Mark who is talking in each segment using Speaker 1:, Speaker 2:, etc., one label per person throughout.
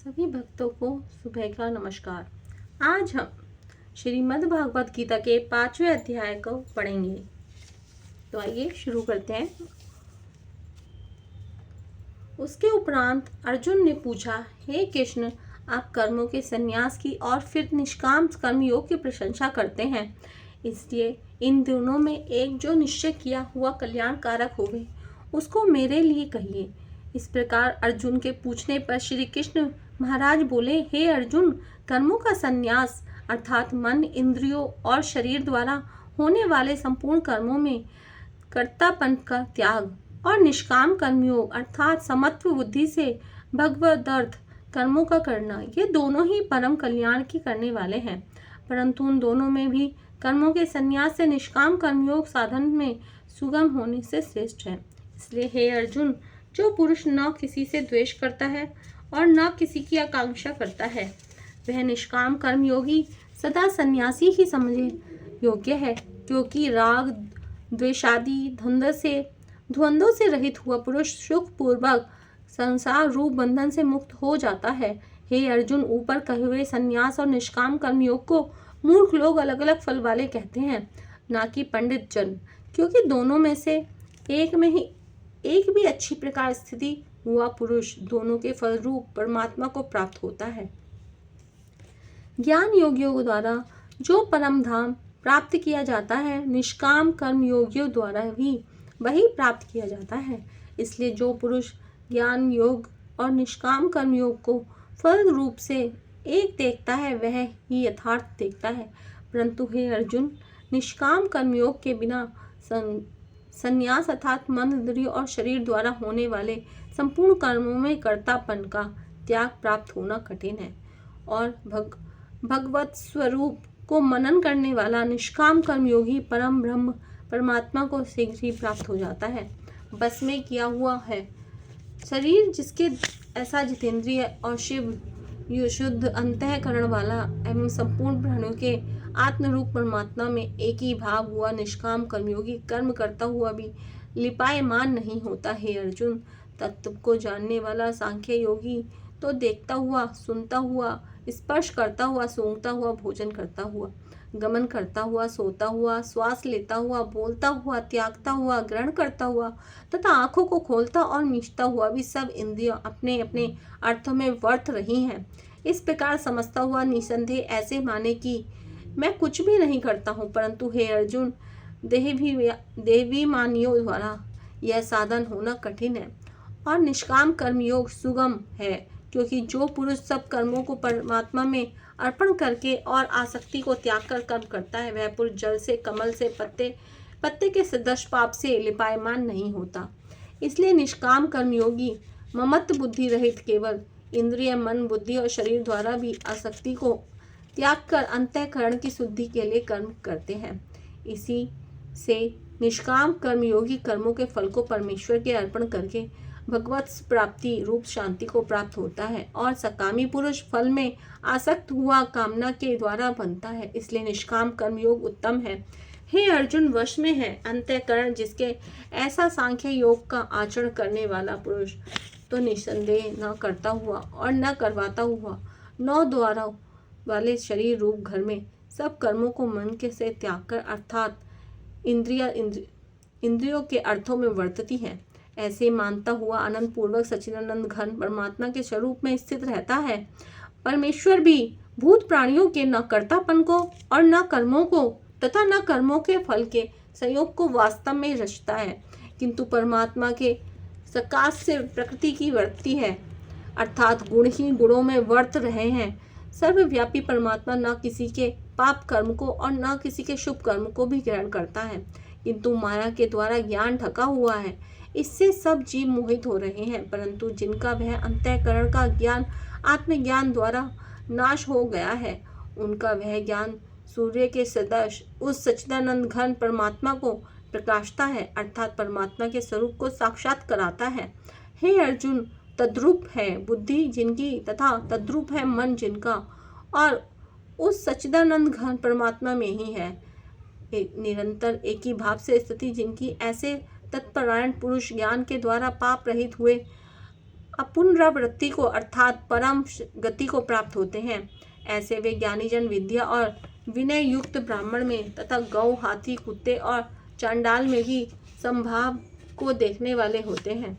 Speaker 1: सभी भक्तों को सुबह का नमस्कार। आज हम श्रीमद् भागवत गीता के 5वें अध्याय को पढ़ेंगे। तो आइए शुरू करते हैं। उसके उपरांत अर्जुन ने पूछा, हे कृष्ण, आप कर्मों के संन्यास की और फिर निष्काम कर्मयोग की प्रशंसा करते हैं। इसलिए इन दोनों में एक जो निश्चय किया हुआ कल्याण कारक होवे, उसको मेरे लिए कहिए। इस प्रकार अर्जुन के पूछने पर श्री कृष्ण महाराज बोले, हे अर्जुन, कर्मों का संन्यास अर्थात मन, इंद्रियों और शरीर द्वारा होने वाले संपूर्ण कर्मों में कर्तापन का त्याग और निष्काम कर्मयोग अर्थात समत्व बुद्धि से भगवदर्थ कर्मों का करना, ये दोनों ही परम कल्याण की करने वाले हैं। परंतु उन दोनों में भी कर्मों के संन्यास से निष्काम कर्मयोग साधन में सुगम होने से श्रेष्ठ है। इसलिए हे अर्जुन, जो पुरुष न किसी से द्वेष करता है और न किसी की आकांक्षा करता है, वह निष्काम कर्मयोगी सदा सन्यासी ही समझे योग्य है, क्योंकि राग द्वेषादि द्वंद्वों से रहित हुआ पुरुष सुख पूर्वक संसार रूप बंधन से मुक्त हो जाता है। हे अर्जुन, ऊपर कहे हुए संन्यास और निष्काम कर्मयोग को मूर्ख लोग अलग अलग फल वाले कहते हैं, ना कि पंडित जन, क्योंकि दोनों में से एक में ही एक भी अच्छी प्रकार स्थिति हुआ पुरुष दोनों के फल रूप परमात्मा को प्राप्त होता है। ज्ञान योगियों द्वारा जो परम धाम प्राप्त किया जाता है, निष्काम कर्म योगियों द्वारा भी वही प्राप्त किया जाता है। इसलिए जो पुरुष ज्ञान योग और निष्काम कर्म योग को फल रूप से एक देखता है, वह ही यथार्थ देखता है। परंतु हे अर्जुन, निष्काम कर्मयोग के बिना संन्यास अर्थात मन, इंद्रियों और शरीर द्वारा होने वाले संपूर्ण कर्मों में कर्तापन का त्याग प्राप्त होना कठिन है। और भगवत स्वरूप को मनन करने वाला निष्काम कर्मयोगी परम ब्रह्म परमात्मा को शीघ्र ही प्राप्त हो जाता है। बस में किया हुआ है शरीर जिसके ऐसा जितेंद्रिय और शिव शुद्ध अंतःकरण वाला एवं संपूर्ण प्राणियों के आत्मरूप परमात्मा में एक ही भाव हुआ निष्काम कर्मयोगी कर्म करता हुआ भी लिपायमान नहीं होता। हे अर्जुन, तत्व को जानने वाला सांख्य योगी तो देखता हुआ, सुनता हुआ, स्पर्श करता हुआ, सूंघता हुआ, भोजन करता हुआ, गमन करता हुआ, सोता हुआ, श्वास लेता हुआ, बोलता हुआ, त्यागता हुआ, ग्रहण करता हुआ तथा आंखों को खोलता और मीचता हुआ भी सब इंद्रियां अपने अपने अर्थों में वर्त रही हैं। इस प्रकार समझता हुआ निसंदेह ऐसे माने कि मैं कुछ भी नहीं करता हूँ। परंतु हे अर्जुन, देवीमानियों द्वारा यह साधन होना कठिन है और निष्काम कर्मयोग सुगम है, क्योंकि जो पुरुष सब कर्मों को परमात्मा में अर्पण करके और आसक्ति को त्याग कर कर्म करता है, वह पुरुष जल से, कमल से, पत्ते के सदृश पाप से लिपायमान नहीं होता। इसलिए निष्काम कर्मयोगी ममत्व बुद्धि रहित केवल इंद्रिय, मन, बुद्धि और शरीर द्वारा भी आसक्ति को त्याग कर अंतःकरण की शुद्धि के लिए कर्म करते हैं। इसी से निष्काम कर्मयोगी कर्मों के फल को परमेश्वर के अर्पण करके भगवत प्राप्ति रूप शांति को प्राप्त होता है और सकामी पुरुष फल में आसक्त हुआ कामना के द्वारा बनता है। इसलिए निष्काम कर्मयोग उत्तम है। हे अर्जुन, वश में है अंतःकरण जिसके ऐसा सांख्य योग का आचरण करने वाला पुरुष तो निसंदेह न करता हुआ और न करवाता हुआ नौ द्वारा वाले शरीर रूप घर में सब कर्मों को मन के से त्याग कर अर्थात इंद्रियों के अर्थों में वर्तती है, ऐसे मानता हुआ आनंद पूर्वक सच्चिदानंद घन परमात्मा के स्वरूप में स्थित रहता है। परमेश्वर भी भूत प्राणियों के न कर्तापन को और न कर्मों को तथा न कर्मों के फल के संयोग को वास्तव में रचता है, किंतु परमात्मा के सकाश से प्रकृति की वर्ती है, अर्थात गुण ही गुणों में वर्त रहे हैं। सर्वव्यापी परमात्मा न किसी के पाप कर्म को और न किसी के शुभ कर्म को भी ग्रहण करता है, किंतु माया के द्वारा ज्ञान ढका हुआ है, इससे सब जीव मोहित हो रहे हैं। परंतु जिनका वह अंतःकरण का ज्ञान आत्मज्ञान द्वारा नाश हो गया है, उनका वह ज्ञान सूर्य के सदृश उस सच्चिदानंद घन परमात्मा को प्रकाशता है, अर्थात परमात्मा के स्वरूप को साक्षात कराता है। हे अर्जुन, तद्रूप है बुद्धि जिनकी तथा तद्रूप है मन जिनका और उस सच्चिदानंद घन परमात्मा में ही है निरंतर एक ही भाव से स्थिति जिनकी, ऐसे तत्परायण पुरुष ज्ञान के द्वारा पाप रहित हुए अपुनरावृत्ति को अर्थात परम गति को प्राप्त होते हैं। ऐसे वे ज्ञानीजन विद्या और विनय युक्त ब्राह्मण में तथा गौ, हाथी, कुत्ते और चांडाल में भी संभाव को देखने वाले होते हैं।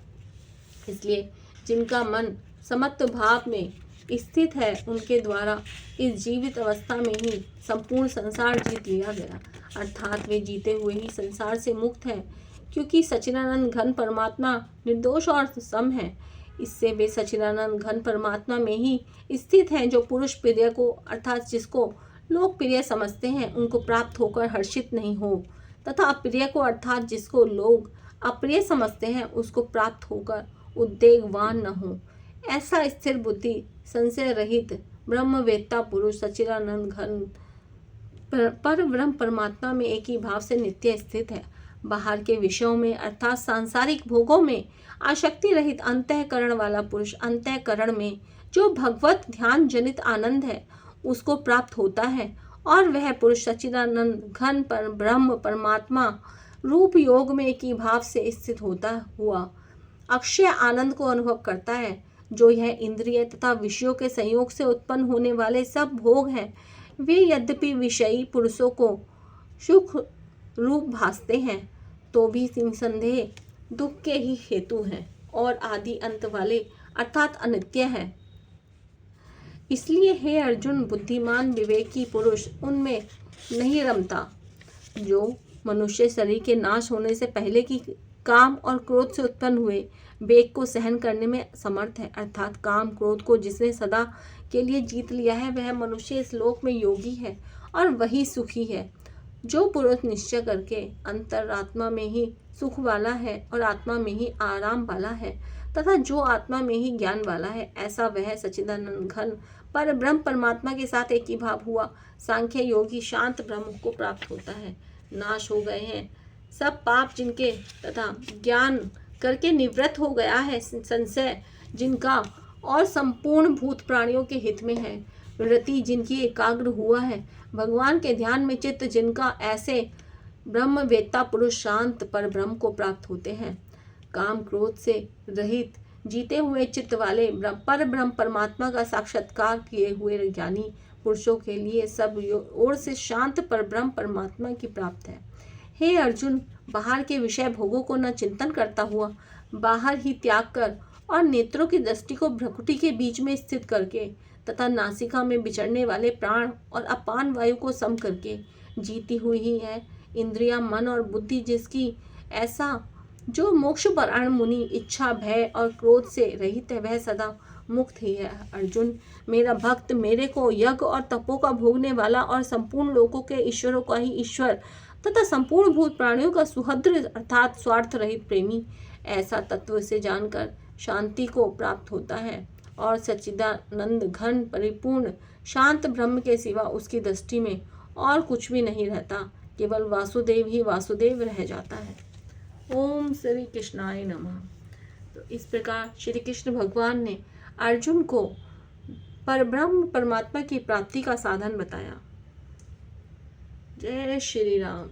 Speaker 1: इसलिए जिनका मन समत्व भाव में स्थित है, उनके द्वारा इस जीवित अवस्था में ही संपूर्ण संसार जीत लिया गया, अर्थात वे जीते हुए ही संसार से मुक्त हैं, क्योंकि सच्चिदानंद घन परमात्मा निर्दोष और सम है। इससे वे सच्चिदानंद घन परमात्मा में ही स्थित हैं, जो पुरुष प्रिय को अर्थात जिसको लोग प्रिय समझते हैं उनको प्राप्त होकर हर्षित नहीं हो, तथा अप्रिय को अर्थात जिसको लोग अप्रिय समझते हैं उसको प्राप्त होकर उद्वेगवान न हो। ऐसा स्थिर बुद्धि संशय रहित ब्रह्मवेत्ता पुरुष सच्चिदानंद घन पर ब्रह्म परमात्मा में एक ही भाव से नित्य स्थित है। बाहर के विषयों में अर्थात सांसारिक भोगों में आसक्ति रहित अंतःकरण वाला पुरुष अंतःकरण में जो भगवत ध्यान जनित आनंद है उसको प्राप्त होता है, और वह पुरुष सच्चिदानंद घन पर ब्रह्म परमात्मा रूप योग में एक ही भाव से स्थित होता हुआ अक्षय आनंद को अनुभव करता है। जो यह इंद्रिय तथा विषयों के संयोग से उत्पन्न होने वाले सब भोग हैं, वे यद्यपि विषयी पुरुषों को सुख रूप भासते हैं, तो भी निसंदेह दुख के ही हेतु हैं और आदि अंत वाले अर्थात अनित्य हैं। इसलिए हे अर्जुन, बुद्धिमान विवेकी पुरुष उनमें नहीं रमता। जो मनुष्य शरीर के नाश होने से पहले की काम और क्रोध से उत्पन्न हुए वेग को सहन करने में समर्थ है, अर्थात काम क्रोध को जिसने सदा के लिए जीत लिया है, वह मनुष्य इस लोक में योगी है और वही सुखी है। जो पुरुष निश्चय करके अंतरात्मा में ही सुख वाला है और आत्मा में ही आराम वाला है, तथा जो आत्मा में ही ज्ञान वाला है, ऐसा वह सच्चिदानंद घन पर ब्रह्म परमात्मा के साथ एक ही भाव हुआ सांख्य योगी शांत ब्रह्म को प्राप्त होता है। नाश हो गए हैं सब पाप जिनके तथा ज्ञान करके निवृत्त हो गया है संशय जिनका, और संपूर्ण भूत प्राणियों के हित में है वृत्ति जिनकी एकाग्र हुआ है, भगवान के ध्यान में चित्त जिनका, ऐसे ब्रह्मवेत्ता पुरुष शांत पर ब्रह्म को प्राप्त होते हैं। काम क्रोध से रहित जीते हुए चित्त वाले पर ब्रह्म परमात्मा का साक्षात्कार किए हुए ज्ञानी पुरुषों के लिए सब ओर से शांत पर ब्रह्म परमात्मा की प्राप्त है। हे अर्जुन, बाहर के विषय भोगों को न चिंतन करता हुआ बाहर ही त्याग कर और नेत्रों की दृष्टि को भ्रकुटी के बीच में स्थित करके तथा नासिका में विचरने वाले प्राण और अपान वायु को सम करके जीती हुई ही है इंद्रिया, मन और बुद्धि जिसकी, ऐसा जो मोक्ष परायण मुनि इच्छा, भय और क्रोध से रहित है, वह सदा मुक्त ही है। अर्जुन, मेरा भक्त, मेरे को यज्ञ और तपों का भोगने वाला और संपूर्ण लोकों के ईश्वरों का ही ईश्वर तथा संपूर्ण भूत प्राणियों का सुहृद अर्थात स्वार्थ रहित प्रेमी, ऐसा तत्व से जानकर शांति को प्राप्त होता है और सच्चिदानंद घन परिपूर्ण शांत ब्रह्म के सिवा उसकी दृष्टि में और कुछ भी नहीं रहता, केवल वासुदेव ही वासुदेव रह जाता है। ओम श्री कृष्णाय नमः। तो इस प्रकार श्री कृष्ण भगवान ने अर्जुन को परब्रह्म परमात्मा की प्राप्ति का साधन बताया। जय श्री राम।